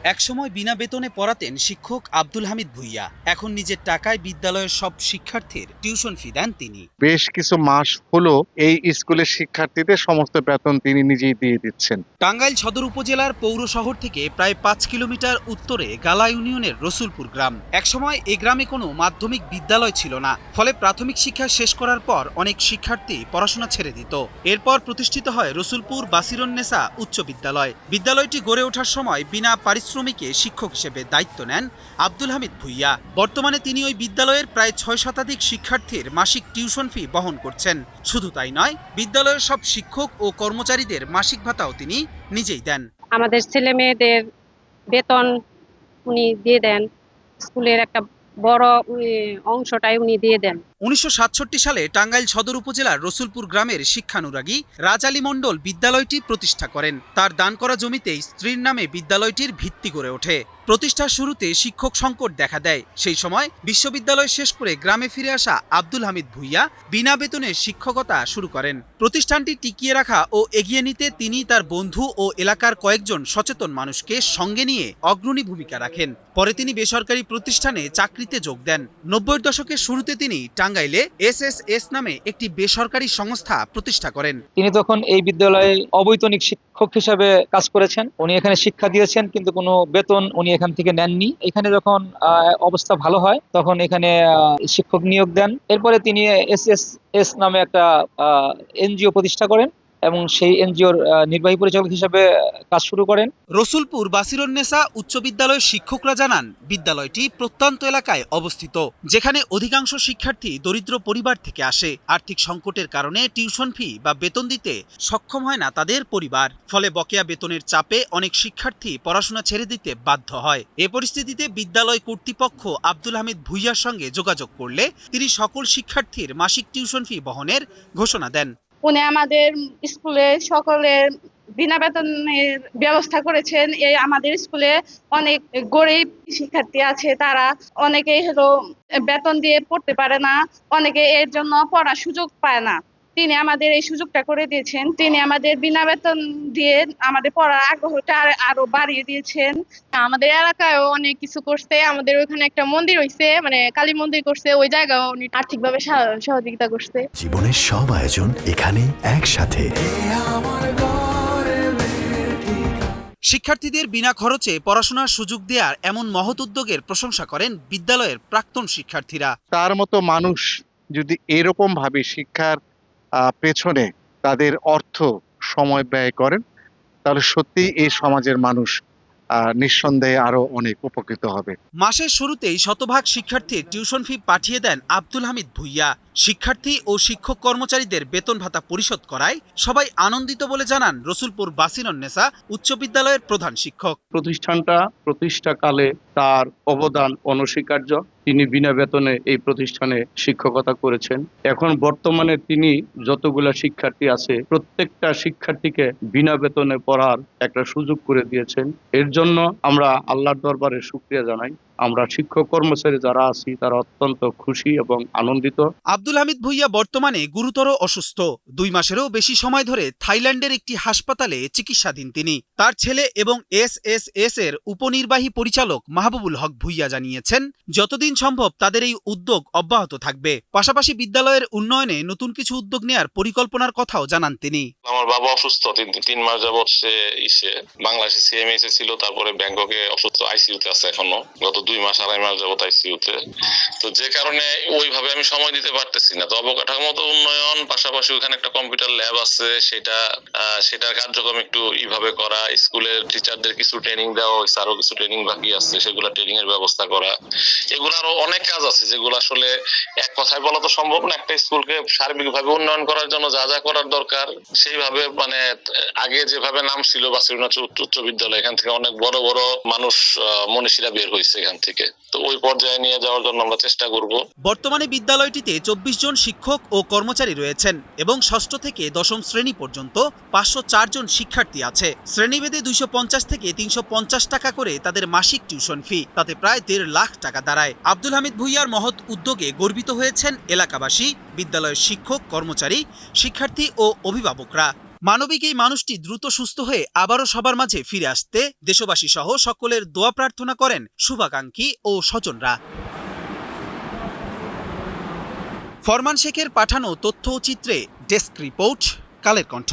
একসময় বিনা বেতনে পড়াতেন শিক্ষক আব্দুল হামিদ ভূঁইয়া। এখন নিজের টাকায় বিদ্যালয়ের সব শিক্ষার্থীর টিউশন ফি দেন তিনি। বেশ কিছু মাস হলো এই স্কুলের শিক্ষার্থীদের সমস্ত বেতন তিনি নিজেই দিয়ে দিচ্ছেন। টাঙ্গাইল সদর উপজেলার পৌর শহর থেকে প্রায় ৫ কিলোমিটার উত্তরে গালা ইউনিয়নের রসুলপুর গ্রাম। একসময় এ গ্রামে কোনো মাধ্যমিক বিদ্যালয় ছিল না, ফলে প্রাথমিক শিক্ষা শেষ করার পর অনেক শিক্ষার্থী পড়াশোনা ছেড়ে দিত। এরপর প্রতিষ্ঠিত হয় রসুলপুর বাসিরুন্নেসা উচ্চ বিদ্যালয়। বিদ্যালয়টি গড়ে ওঠার সময় বিনা পারিশ্রমিকে শিক্ষক হিসেবে দায়িত্ব নেন আব্দুল হামিদ ভূঁইয়া। বর্তমানে তিনি ওই বিদ্যালয়ের প্রায় ৬ শতাধিক শিক্ষার্থীর মাসিক টিউশন ফি বহন করছেন। শুধু তাই নয়, বিদ্যালয়ের সব শিক্ষক ও কর্মচারীদের মাসিক ভাতাও তিনি নিজেই দেন। আমাদের ছেলে মেয়েদের বেতন উনি দিয়ে দেন, স্কুলের একটা বড় অংশটাই উনি দিয়ে দেন। ১৯৬৭ সালে টাঙ্গাইল সদর উপজেলার রসুলপুর গ্রামের শিক্ষানুরাগী রাজ আলী মণ্ডল বিদ্যালয়টি প্রতিষ্ঠা করেন। তার দান করা জমিতেই স্ত্রীর নামে বিদ্যালয়টির ভিত্তি গড়ে ওঠে। প্রতিষ্ঠার শুরুতে শিক্ষক সংকট দেখা দেয়। সেই সময় বিশ্ববিদ্যালয় শেষ করে গ্রামে ফিরে আসা আব্দুল হামিদ ভূঁইয়া বিনা বেতনে শিক্ষকতা শুরু করেন। প্রতিষ্ঠানটি টিকিয়ে রাখা ও এগিয়ে নিতে তিনি তার বন্ধু ও এলাকার কয়েকজন সচেতন মানুষকে সঙ্গে নিয়ে অগ্রণী ভূমিকা রাখেন। পরে তিনি বেসরকারি প্রতিষ্ঠানে চাকরিতে যোগ দেন। ৯০-এর দশকের শুরুতে তিনি টাঙ্গাইলে এসএসএস নামে একটি বেসরকারি সংস্থা প্রতিষ্ঠা করেন। তিনি তখন এই বিদ্যালয়ে অবৈতনিক শিক্ষক হিসাবে কাজ করেছেন। উনি এখানে শিক্ষা দিয়েছেন, কিন্তু কোনো বেতন উনি এখান থেকে নেননি। এখানে যখন অবস্থা ভালো হয় তখন এখানে শিক্ষক নিয়োগ দেন। এরপরে তিনি এসএসএস নামে একটা এনজিও প্রতিষ্ঠা করেন এবং সেই এনজিওর নির্বাহী পরিচালক হিসেবে কাজ শুরু করেন। রসুলপুর বাসিরুন্নেসা উচ্চ বিদ্যালয়ের শিক্ষকরা জানান, বিদ্যালয়টি প্রত্যন্ত এলাকায় অবস্থিত, যেখানে অধিকাংশ শিক্ষার্থী দরিদ্র পরিবার থেকে আসে। আর্থিক সংকটের কারণে টিউশন ফি বা বেতন দিতে সক্ষম হয় না তাদের পরিবার। ফলে বকেয়া বেতনের চাপে অনেক শিক্ষার্থী পড়াশোনা ছেড়ে দিতে বাধ্য হয়। এ পরিস্থিতিতে বিদ্যালয় কর্তৃপক্ষ আব্দুল হামিদ ভূঁইয়ার সঙ্গে যোগাযোগ করলে তিনি সকল শিক্ষার্থীর মাসিক টিউশন ফি বহনের ঘোষণা দেন। উনি আমাদের স্কুলে সকলের বিনা বেতনের ব্যবস্থা করেছেন। এই আমাদের স্কুলে অনেক গরিব শিক্ষার্থী আছে, তারা অনেকেই বেতন দিয়ে পড়তে পারে না, অনেকে এর জন্য পড়ার সুযোগ পায় না। তিনি আমাদের এই সুযোগটা করে দিয়েছেন। তিনি আমাদের বিনা বেতন দিয়ে আমাদের পড়ার আগ্রহটা আরো বাড়িয়ে দিয়েছেন। আমাদের এলাকায়ও অনেক কিছু করছে। আমাদের ওখানে একটা মন্দির হইছে, মানে কালী মন্দির করছে, ওই জায়গায় উনি আর্থিকভাবে সহযোগিতা করছে। জীবনের সব আয়োজন এখানে একসাথে। শিক্ষার্থীদের বিনা খরচে পড়াশোনার সুযোগ দেওয়ার এমন মহৎ উদ্যোগের প্রশংসা করেন বিদ্যালয়ের প্রাক্তন শিক্ষার্থীরা। তার মতো মানুষ যদি এরকম ভাবে শিক্ষার পেছনে তাদের অর্থ সময় ব্যয় করেন, তাহলে সত্যি এই সমাজের মানুষ নিঃসন্দেহে আরো অনেক উপকৃত হবে। মাসের শুরুতেই শতভাগ শিক্ষার্থীর টিউশন ফি পাঠিয়ে দেন আব্দুল হামিদ ভূঁইয়া। শিক্ষার্থী ও শিক্ষক কর্মচারীদের বেতন ভাতা পরিশোধ করায় সবাই আনন্দিত বলে জানান রসুলপুর বাসিরুন্নেসা উচ্চ বিদ্যালয়ের প্রধান শিক্ষক। প্রতিষ্ঠানটা প্রতিষ্ঠাকালে তার অবদান অনস্বীকার্য। তিনি বিনা বেতনে এই প্রতিষ্ঠানে শিক্ষকতা করেছেন। এখন বর্তমানে তিনি যতগুলা শিক্ষার্থী আছে প্রত্যেকটা শিক্ষার্থীকে বিনা বেতনে পড়ার একটা সুযোগ করে দিয়েছেন। এর জন্য আমরা আল্লাহর দরবারে শুকরিয়া জানাই। আমরা শিক্ষক কর্মচারী যারা আছি তারা অত্যন্ত খুশি এবং আনন্দিত। আব্দুল হামিদ ভূঁইয়া বর্তমানে গুরুতর অসুস্থ। ২ মাসেরও বেশি সময় ধরে থাইল্যান্ডের একটি হাসপাতালে চিকিৎসাধীন তিনি। তার ছেলে এবং এসএসএস এর উপনির্বাহী পরিচালক মাহবুবুল হক ভূঁইয়া জানিয়েছেন, যতদিন সম্ভব তাদের এই উদ্যোগ অব্যাহত থাকবে। পাশাপাশি বিদ্যালয়ের উন্নয়নে নতুন কিছু উদ্যোগ নেয়ার পরিকল্পনার কথাও জানান তিনি। আমার বাবা অসুস্থ, ৩ মাস যাবৎ সে বাংলাদেশে সিএমএইচে ছিল, তারপরে ব্যাংককে অসুস্থ, আইসিইউতে আছে এখনো, গত 2 মাস 2.5 মাস যাবত আইসিইউতে। তো যে কারণে ওইভাবে আমি সময় দিতে পারতেছি না। তো অবকাঠামোগত উন্নয়ন, পাশাপাশি ওখানে একটা কম্পিউটার ল্যাব আছে, সেটার কার্যক্রম একটু এইভাবে করা, স্কুলের টিচারদের কিছু ট্রেনিং দেওয়া হয়েছে, আরো কিছু ট্রেনিং বাকি আছে, সেগুলো ট্রেনিং এর ব্যবস্থা করা। এগুলো আরো অনেক কাজ আছে যেগুলো আসলে এক কথায় বলা তো সম্ভব না। একটা স্কুলকে সার্বিকভাবে উন্নয়ন করার জন্য যা যা করার দরকার সেইভাবে, মানে আগে যেভাবে নাম ছিল বাসিরুন্নেসা উচ্চ বিদ্যালয়, এখান থেকে অনেক বড় বড় মানুষ মনীষীরা বের হয়েছে এখান থেকে। তো ওই পর্যায়ে নিয়ে যাওয়ার জন্য আমরা চেষ্টা করব। বর্তমানে বিদ্যালয়টিতে ২৪ জন শিক্ষক ও কর্মচারী রয়েছেন এবং ৬ষ্ঠ থেকে ১০ম শ্রেণী পর্যন্ত ৫০৪ জন শিক্ষার্থী আছে। শ্রেণীভেদে ২৫০ থেকে ৩৫০ টাকা করে তাদের মাসিক টিউশন ফি, তাতে প্রায় ১.৫ লাখ টাকা দাঁড়ায়। আব্দুল হামিদ ভূঁইয়ার মহৎ উদ্যোগে গর্বিত হয়েছেন এলাকাবাসী, বিদ্যালয়ের শিক্ষক, কর্মচারী, শিক্ষার্থী ও অভিভাবকরা। মানবিক এই মানুষটি দ্রুত সুস্থ হয়ে আবারও সবার মাঝে ফিরে আসতে দেশবাসী সহ সকলের দোয়া প্রার্থনা করেন শুভাকাঙ্ক্ষী ও স্বজনরা। ফরমান শেখের পাঠানো তথ্য ও চিত্রে ডেস্ক রিপোর্ট, কালের কণ্ঠ।